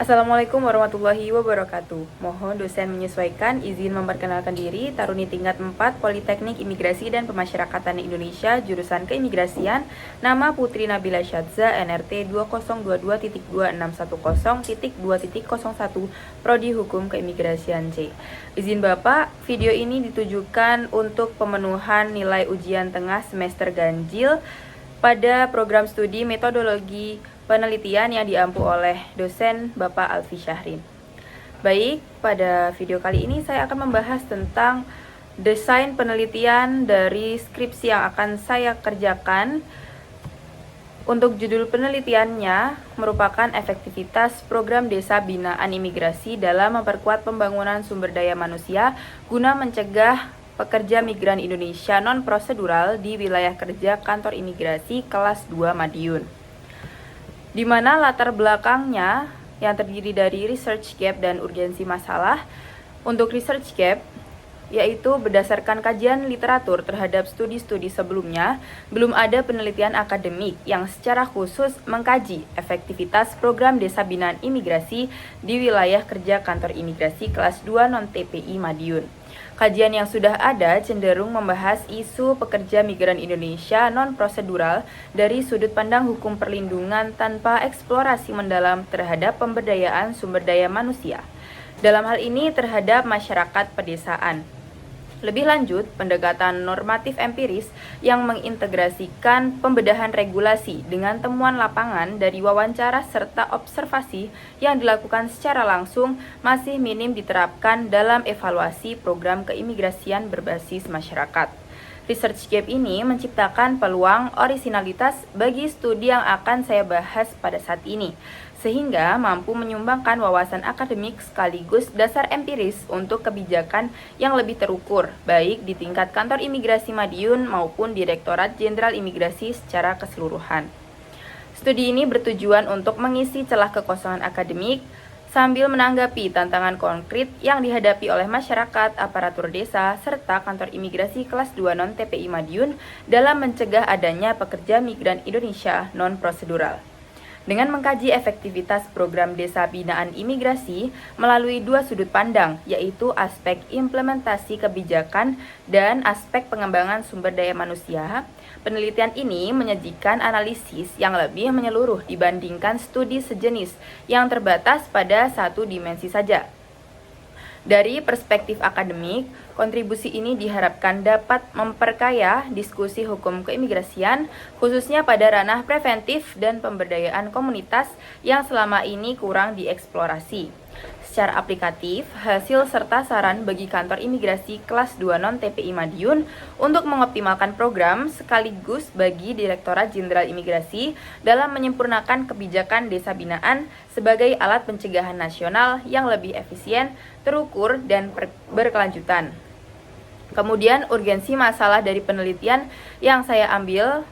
Assalamualaikum warahmatullahi wabarakatuh. Mohon dosen menyesuaikan, izin memperkenalkan diri, Taruni tingkat 4 Politeknik Imigrasi dan Pemasyarakatan Indonesia, jurusan Keimigrasian, nama Putri Nabila Syadza, NRT 2022.2610.2.01, Prodi Hukum Keimigrasian C. Izin Bapak, video ini ditujukan untuk pemenuhan nilai ujian tengah semester ganjil pada program studi metodologi penelitian yang diampu oleh dosen Bapak Alfi Syahrin. Baik, pada video kali ini saya akan membahas tentang desain penelitian dari skripsi yang akan saya kerjakan. Untuk judul penelitiannya merupakan efektivitas program desa binaan imigrasi dalam memperkuat pembangunan sumber daya manusia guna mencegah pekerja migran Indonesia non-prosedural di wilayah kerja kantor imigrasi kelas 2 Madiun, di mana latar belakangnya yang terdiri dari research gap dan urgensi masalah. Untuk research gap, yaitu berdasarkan kajian literatur terhadap studi-studi sebelumnya, belum ada penelitian akademik yang secara khusus mengkaji efektivitas program desa binaan imigrasi di wilayah kerja kantor imigrasi kelas 2 non-TPI Madiun. Kajian yang sudah ada cenderung membahas isu pekerja migran Indonesia non-prosedural dari sudut pandang hukum perlindungan tanpa eksplorasi mendalam terhadap pemberdayaan sumber daya manusia, dalam hal ini terhadap masyarakat pedesaan. Lebih lanjut, pendekatan normatif empiris yang mengintegrasikan pembedahan regulasi dengan temuan lapangan dari wawancara serta observasi yang dilakukan secara langsung masih minim diterapkan dalam evaluasi program keimigrasian berbasis masyarakat. Research gap ini menciptakan peluang orisinalitas bagi studi yang akan saya bahas pada saat ini, sehingga mampu menyumbangkan wawasan akademik sekaligus dasar empiris untuk kebijakan yang lebih terukur, baik di tingkat kantor imigrasi Madiun maupun Direktorat Jenderal Imigrasi secara keseluruhan. Studi ini bertujuan untuk mengisi celah kekosongan akademik sambil menanggapi tantangan konkret yang dihadapi oleh masyarakat, aparatur desa, serta kantor imigrasi kelas 2 non-TPI Madiun dalam mencegah adanya pekerja migran Indonesia non-prosedural. Dengan mengkaji efektivitas program desa binaan imigrasi melalui dua sudut pandang, yaitu aspek implementasi kebijakan dan aspek pengembangan sumber daya manusia, penelitian ini menyajikan analisis yang lebih menyeluruh dibandingkan studi sejenis yang terbatas pada satu dimensi saja. Dari perspektif akademik, kontribusi ini diharapkan dapat memperkaya diskusi hukum keimigrasian, khususnya pada ranah preventif dan pemberdayaan komunitas yang selama ini kurang dieksplorasi. Secara aplikatif, hasil serta saran bagi kantor imigrasi kelas 2 non-TPI Madiun untuk mengoptimalkan program sekaligus bagi Direktorat Jenderal Imigrasi dalam menyempurnakan kebijakan desa binaan sebagai alat pencegahan nasional yang lebih efisien, terukur, dan berkelanjutan. Kemudian, urgensi masalah dari penelitian yang saya ambil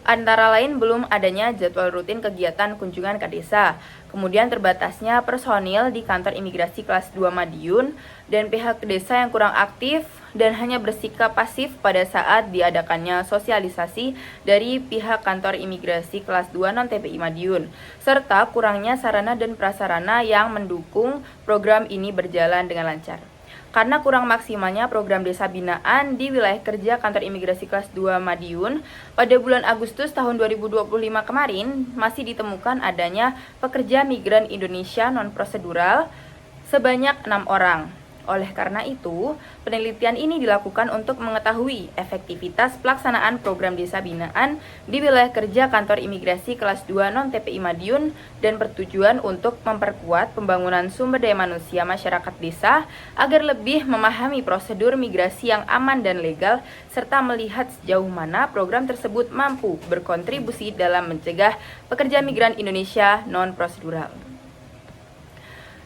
antara lain belum adanya jadwal rutin kegiatan kunjungan ke desa, kemudian terbatasnya personil di kantor imigrasi kelas 2 Madiun, dan pihak desa yang kurang aktif dan hanya bersikap pasif pada saat diadakannya sosialisasi dari pihak kantor imigrasi kelas 2 non-TPI Madiun, serta kurangnya sarana dan prasarana yang mendukung program ini berjalan dengan lancar. Karena kurang maksimalnya program desa binaan di wilayah kerja kantor imigrasi kelas 2 Madiun, pada bulan Agustus tahun 2025 kemarin masih ditemukan adanya pekerja migran Indonesia non-prosedural sebanyak 6 orang. Oleh karena itu, penelitian ini dilakukan untuk mengetahui efektivitas pelaksanaan program desa binaan di wilayah kerja kantor imigrasi kelas 2 non-TPI Madiun dan bertujuan untuk memperkuat pembangunan sumber daya manusia masyarakat desa agar lebih memahami prosedur migrasi yang aman dan legal serta melihat sejauh mana program tersebut mampu berkontribusi dalam mencegah pekerja migran Indonesia non-prosedural.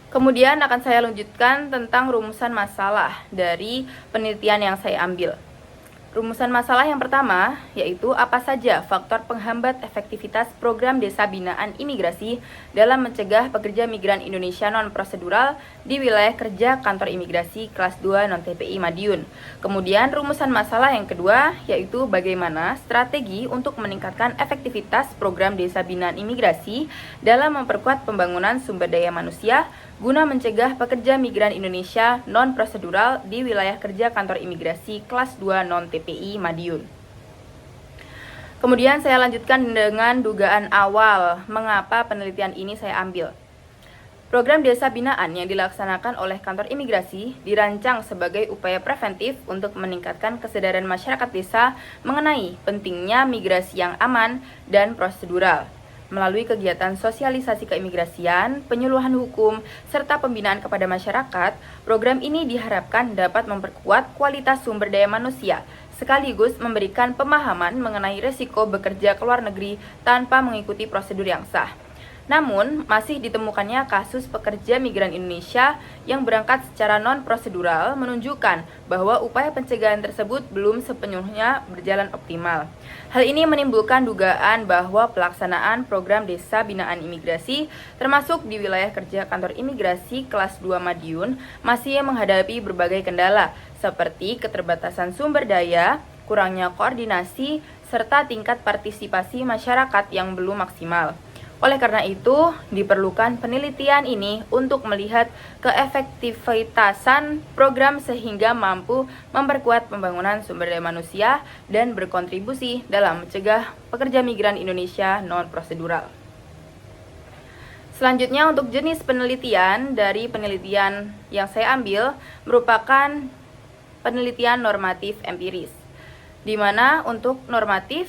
Kemudian akan saya lanjutkan tentang rumusan masalah dari penelitian yang saya ambil. Rumusan masalah yang pertama yaitu apa saja faktor penghambat efektivitas program desa binaan imigrasi dalam mencegah pekerja migran Indonesia non-prosedural di wilayah kerja kantor imigrasi kelas 2 non-TPI Madiun. Kemudian rumusan masalah yang kedua yaitu bagaimana strategi untuk meningkatkan efektivitas program desa binaan imigrasi dalam memperkuat pembangunan sumber daya manusia guna mencegah pekerja migran Indonesia non-prosedural di wilayah kerja kantor imigrasi kelas 2 non-TPI Madiun. Kemudian saya lanjutkan dengan dugaan awal mengapa penelitian ini saya ambil. Program desa binaan yang dilaksanakan oleh kantor imigrasi dirancang sebagai upaya preventif untuk meningkatkan kesadaran masyarakat desa mengenai pentingnya migrasi yang aman dan prosedural. Melalui kegiatan sosialisasi keimigrasian, penyuluhan hukum, serta pembinaan kepada masyarakat, program ini diharapkan dapat memperkuat kualitas sumber daya manusia, sekaligus memberikan pemahaman mengenai risiko bekerja ke luar negeri tanpa mengikuti prosedur yang sah. Namun, masih ditemukannya kasus pekerja migran Indonesia yang berangkat secara non-prosedural menunjukkan bahwa upaya pencegahan tersebut belum sepenuhnya berjalan optimal. Hal ini menimbulkan dugaan bahwa pelaksanaan program desa binaan imigrasi, termasuk di wilayah kerja kantor imigrasi kelas 2 Madiun, masih menghadapi berbagai kendala, seperti keterbatasan sumber daya, kurangnya koordinasi, serta tingkat partisipasi masyarakat yang belum maksimal. Oleh karena itu, diperlukan penelitian ini untuk melihat keefektivitasan program sehingga mampu memperkuat pembangunan sumber daya manusia dan berkontribusi dalam mencegah pekerja migran Indonesia non-prosedural. Selanjutnya, untuk jenis penelitian dari penelitian yang saya ambil merupakan penelitian normatif empiris, di mana untuk normatif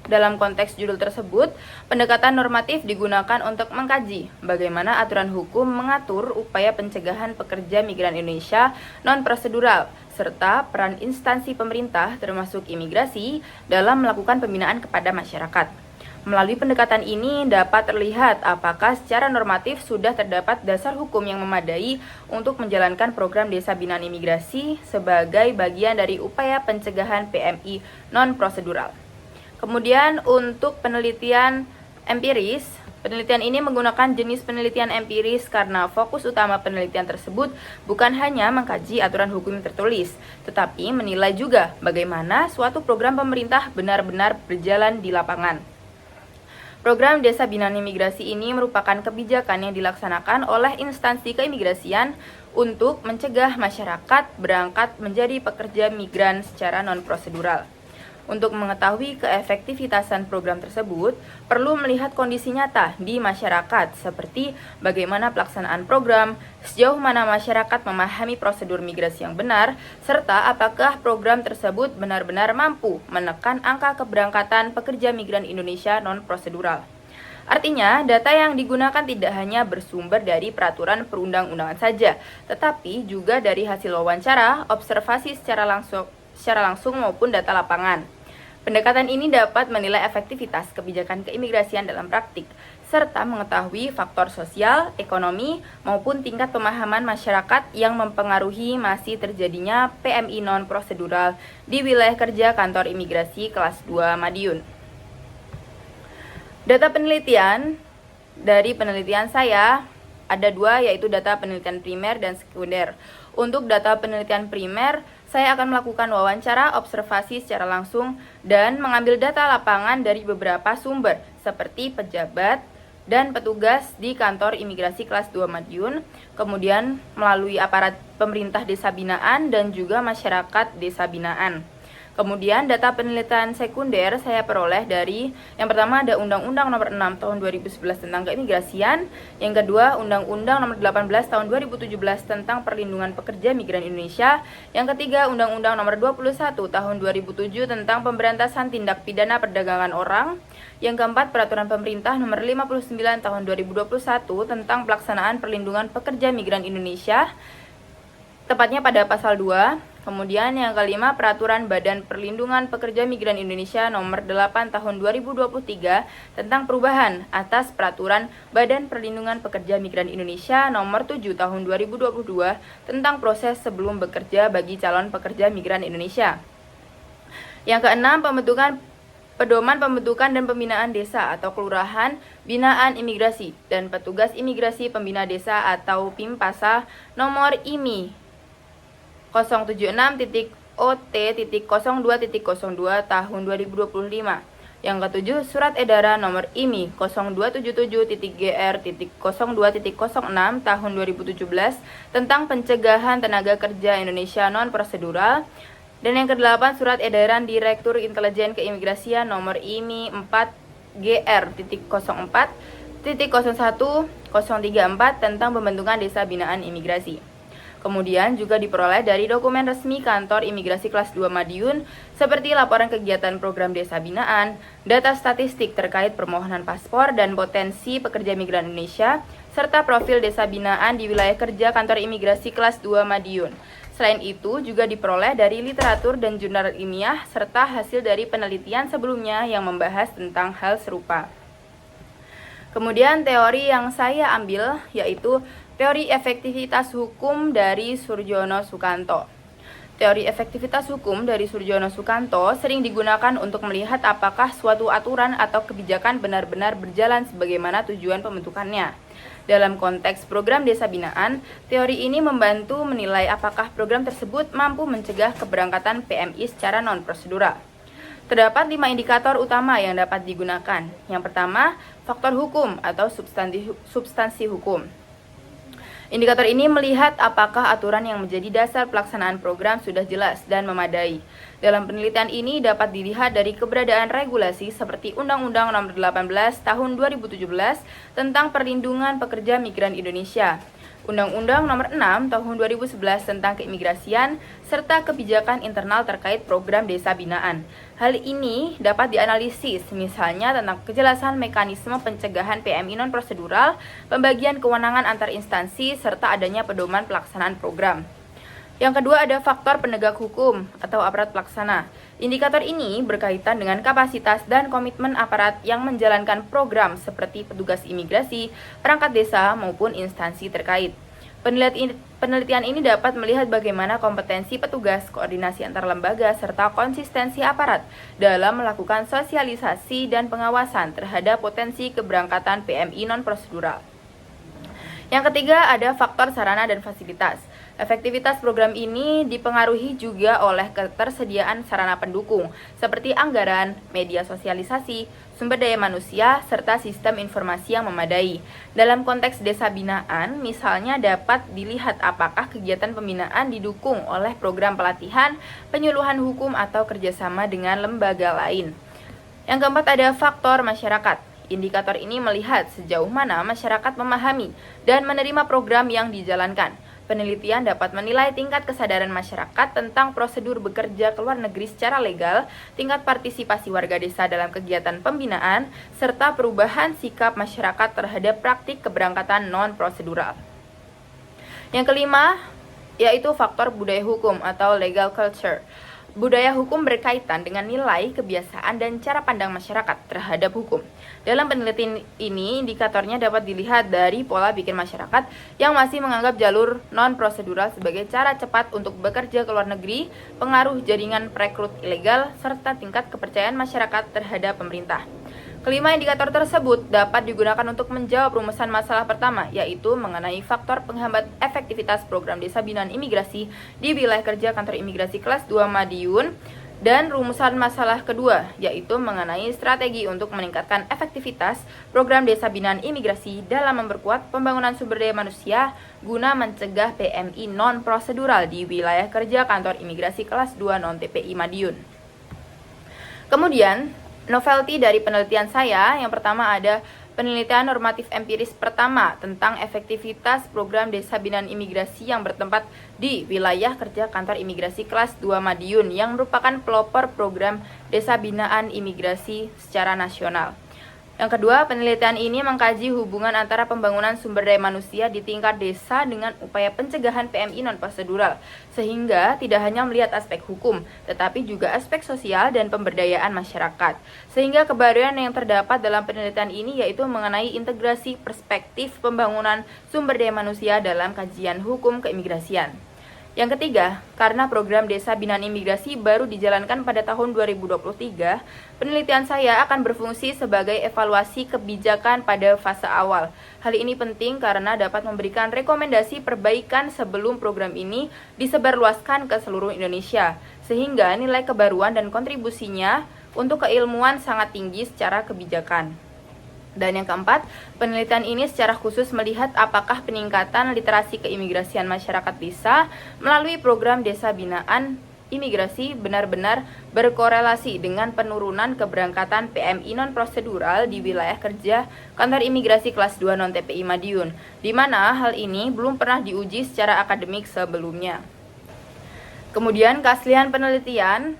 dalam konteks judul tersebut, pendekatan normatif digunakan untuk mengkaji bagaimana aturan hukum mengatur upaya pencegahan pekerja migran Indonesia non-prosedural, serta peran instansi pemerintah termasuk imigrasi dalam melakukan pembinaan kepada masyarakat. Melalui pendekatan ini dapat terlihat apakah secara normatif sudah terdapat dasar hukum yang memadai untuk menjalankan program desa binaan imigrasi sebagai bagian dari upaya pencegahan PMI non-prosedural. Kemudian untuk penelitian empiris, penelitian ini menggunakan jenis penelitian empiris karena fokus utama penelitian tersebut bukan hanya mengkaji aturan hukum yang tertulis, tetapi menilai juga bagaimana suatu program pemerintah benar-benar berjalan di lapangan. Program Desa Binaan Imigrasi ini merupakan kebijakan yang dilaksanakan oleh instansi keimigrasian untuk mencegah masyarakat berangkat menjadi pekerja migran secara non-prosedural. Untuk mengetahui keefektivitasan program tersebut, perlu melihat kondisi nyata di masyarakat seperti bagaimana pelaksanaan program, sejauh mana masyarakat memahami prosedur migrasi yang benar, serta apakah program tersebut benar-benar mampu menekan angka keberangkatan pekerja migran Indonesia non-prosedural. Artinya, data yang digunakan tidak hanya bersumber dari peraturan perundang-undangan saja, tetapi juga dari hasil wawancara, observasi secara langsung maupun data lapangan. Pendekatan ini dapat menilai efektivitas kebijakan keimigrasian dalam praktik, serta mengetahui faktor sosial, ekonomi, maupun tingkat pemahaman masyarakat yang mempengaruhi masih terjadinya PMI non-prosedural di wilayah kerja kantor imigrasi kelas 2 Madiun. Data penelitian dari penelitian saya ada dua, yaitu data penelitian primer dan sekunder. Untuk data penelitian primer, saya akan melakukan wawancara, observasi secara langsung, dan mengambil data lapangan dari beberapa sumber, seperti pejabat dan petugas di kantor imigrasi kelas 2 Madiun, kemudian melalui aparat pemerintah desa binaan dan juga masyarakat desa binaan. Kemudian data penelitian sekunder saya peroleh dari yang pertama ada Undang-Undang Nomor 6 Tahun 2011 tentang Keimigrasian, yang kedua Undang-Undang Nomor 18 Tahun 2017 tentang Perlindungan Pekerja Migran Indonesia, yang ketiga Undang-Undang Nomor 21 Tahun 2007 tentang Pemberantasan Tindak Pidana Perdagangan Orang, yang keempat Peraturan Pemerintah Nomor 59 Tahun 2021 tentang Pelaksanaan Perlindungan Pekerja Migran Indonesia, tepatnya pada pasal 2. Kemudian yang kelima, Peraturan Badan Perlindungan Pekerja Migran Indonesia Nomor 8 Tahun 2023 tentang perubahan atas Peraturan Badan Perlindungan Pekerja Migran Indonesia Nomor 7 Tahun 2022 tentang proses sebelum bekerja bagi calon pekerja migran Indonesia. Yang keenam, pedoman pembentukan dan pembinaan desa atau kelurahan binaan imigrasi dan petugas imigrasi pembina desa atau PIMPASA nomor IMI 076.OT.02.02 tahun 2025. Yang ketujuh, surat edaran nomor IMI 0277.GR.02.06 tahun 2017 tentang pencegahan tenaga kerja Indonesia non-prosedural. Dan yang kedelapan, surat edaran Direktur Intelijen Keimigrasian nomor IMI 4GR.04.01034 tentang pembentukan desa binaan imigrasi. Kemudian juga diperoleh dari dokumen resmi Kantor Imigrasi Kelas 2 Madiun seperti laporan kegiatan program desa binaan, data statistik terkait permohonan paspor dan potensi pekerja migran Indonesia, serta profil desa binaan di wilayah kerja Kantor Imigrasi Kelas 2 Madiun. Selain itu juga diperoleh dari literatur dan jurnal ilmiah serta hasil dari penelitian sebelumnya yang membahas tentang hal serupa. Kemudian teori yang saya ambil yaitu teori efektivitas hukum dari Surjono Sukanto. Teori efektivitas hukum dari Surjono Sukanto sering digunakan untuk melihat apakah suatu aturan atau kebijakan benar-benar berjalan sebagaimana tujuan pembentukannya. Dalam konteks program desa binaan, teori ini membantu menilai apakah program tersebut mampu mencegah keberangkatan PMI secara non-prosedural. Terdapat 5 indikator utama yang dapat digunakan. Yang pertama, faktor hukum atau substansi hukum. Indikator ini melihat apakah aturan yang menjadi dasar pelaksanaan program sudah jelas dan memadai. Dalam penelitian ini dapat dilihat dari keberadaan regulasi seperti Undang-Undang Nomor 18 Tahun 2017 tentang Perlindungan Pekerja Migran Indonesia, Undang-Undang Nomor 6 Tahun 2011 tentang Keimigrasian, serta kebijakan internal terkait program desa binaan. Hal ini dapat dianalisis misalnya tentang kejelasan mekanisme pencegahan PMI non-prosedural, pembagian kewenangan antar instansi, serta adanya pedoman pelaksanaan program. Yang kedua ada faktor penegak hukum atau aparat pelaksana. Indikator ini berkaitan dengan kapasitas dan komitmen aparat yang menjalankan program seperti petugas imigrasi, perangkat desa maupun instansi terkait. Penelitian ini dapat melihat bagaimana kompetensi petugas, koordinasi antar lembaga, serta konsistensi aparat dalam melakukan sosialisasi dan pengawasan terhadap potensi keberangkatan PMI non-prosedural. Yang ketiga ada faktor sarana dan fasilitas. Efektivitas program ini dipengaruhi juga oleh ketersediaan sarana pendukung seperti anggaran, media sosialisasi, sumber daya manusia, serta sistem informasi yang memadai. Dalam konteks desa binaan, misalnya dapat dilihat apakah kegiatan pembinaan didukung oleh program pelatihan, penyuluhan hukum, atau kerjasama dengan lembaga lain. Yang keempat ada faktor masyarakat. Indikator ini melihat sejauh mana masyarakat memahami dan menerima program yang dijalankan. Penelitian dapat menilai tingkat kesadaran masyarakat tentang prosedur bekerja ke luar negeri secara legal, tingkat partisipasi warga desa dalam kegiatan pembinaan, serta perubahan sikap masyarakat terhadap praktik keberangkatan non-prosedural. Yang kelima, yaitu faktor budaya hukum atau legal culture. Budaya hukum berkaitan dengan nilai, kebiasaan, dan cara pandang masyarakat terhadap hukum. Dalam penelitian ini, indikatornya dapat dilihat dari pola pikir masyarakat yang masih menganggap jalur non-prosedural sebagai cara cepat untuk bekerja ke luar negeri, pengaruh jaringan perekrut ilegal, serta tingkat kepercayaan masyarakat terhadap pemerintah. Kelima indikator tersebut dapat digunakan untuk menjawab rumusan masalah pertama, yaitu mengenai faktor penghambat efektivitas program desa binaan imigrasi di wilayah kerja Kantor Imigrasi Kelas 2 Madiun, dan rumusan masalah kedua, yaitu mengenai strategi untuk meningkatkan efektivitas program desa binaan imigrasi dalam memperkuat pembangunan sumber daya manusia guna mencegah PMI non-prosedural di wilayah kerja Kantor Imigrasi Kelas 2 non-TPI Madiun. Kemudian, novelty dari penelitian saya, yang pertama ada penelitian normatif empiris pertama tentang efektivitas program desa binaan imigrasi yang bertempat di wilayah kerja Kantor Imigrasi Kelas 2 Madiun yang merupakan pelopor program desa binaan imigrasi secara nasional. Yang kedua, penelitian ini mengkaji hubungan antara pembangunan sumber daya manusia di tingkat desa dengan upaya pencegahan PMI non-prosedural, sehingga tidak hanya melihat aspek hukum, tetapi juga aspek sosial dan pemberdayaan masyarakat. Sehingga kebaruan yang terdapat dalam penelitian ini yaitu mengenai integrasi perspektif pembangunan sumber daya manusia dalam kajian hukum keimigrasian. Yang ketiga, karena program Desa Binaan Imigrasi baru dijalankan pada tahun 2023, penelitian saya akan berfungsi sebagai evaluasi kebijakan pada fase awal. Hal ini penting karena dapat memberikan rekomendasi perbaikan sebelum program ini disebarluaskan ke seluruh Indonesia, sehingga nilai kebaruan dan kontribusinya untuk keilmuan sangat tinggi secara kebijakan. Dan yang keempat, penelitian ini secara khusus melihat apakah peningkatan literasi keimigrasian masyarakat desa melalui program Desa Binaan Imigrasi benar-benar berkorelasi dengan penurunan keberangkatan PMI non-prosedural di wilayah kerja Kantor Imigrasi Kelas 2 non-TPI Madiun, di mana hal ini belum pernah diuji secara akademik sebelumnya. Kemudian keaslian penelitian,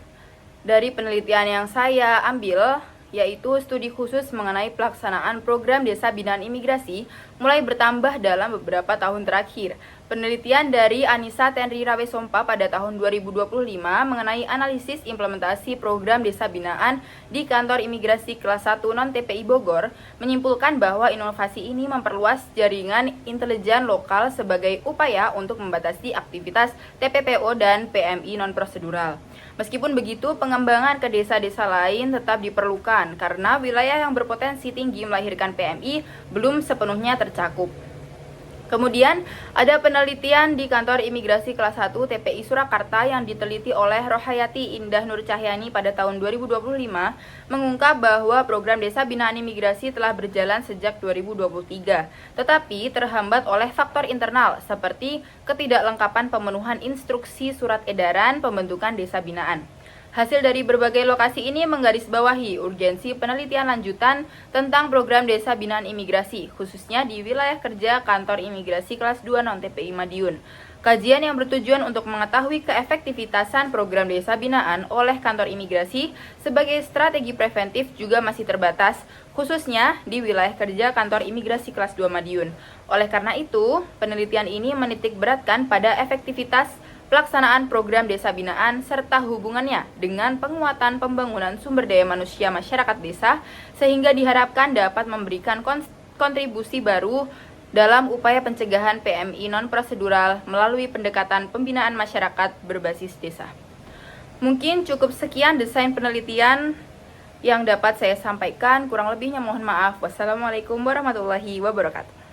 dari penelitian yang saya ambil, yaitu studi khusus mengenai pelaksanaan program Desa Binaan Imigrasi mulai bertambah dalam beberapa tahun terakhir. Penelitian dari Anissa Tenri Rawesompa pada tahun 2025 mengenai analisis implementasi program Desa Binaan di Kantor Imigrasi Kelas 1 non-TPI Bogor menyimpulkan bahwa inovasi ini memperluas jaringan intelijen lokal sebagai upaya untuk membatasi aktivitas TPPO dan PMI non-prosedural. Meskipun begitu, pengembangan ke desa-desa lain tetap diperlukan karena wilayah yang berpotensi tinggi melahirkan PMI belum sepenuhnya tercakup. Kemudian, ada penelitian di Kantor Imigrasi Kelas 1 TPI Surakarta yang diteliti oleh Rohayati Indah Nur Cahyani pada tahun 2025 mengungkap bahwa program Desa Binaan Imigrasi telah berjalan sejak 2023, tetapi terhambat oleh faktor internal seperti ketidaklengkapan pemenuhan instruksi surat edaran pembentukan Desa Binaan. Hasil dari berbagai lokasi ini menggarisbawahi urgensi penelitian lanjutan tentang program Desa Binaan Imigrasi, khususnya di wilayah kerja Kantor Imigrasi Kelas 2 non-TPI Madiun. Kajian yang bertujuan untuk mengetahui keefektivitasan program Desa Binaan oleh Kantor Imigrasi sebagai strategi preventif juga masih terbatas, khususnya di wilayah kerja Kantor Imigrasi Kelas 2 Madiun. Oleh karena itu, penelitian ini menitik beratkan pada efektivitas pelaksanaan program Desa Binaan serta hubungannya dengan penguatan pembangunan sumber daya manusia masyarakat desa sehingga diharapkan dapat memberikan kontribusi baru dalam upaya pencegahan PMI non-prosedural melalui pendekatan pembinaan masyarakat berbasis desa. Mungkin cukup sekian desain penelitian yang dapat saya sampaikan, kurang lebihnya mohon maaf. Wassalamualaikum warahmatullahi wabarakatuh.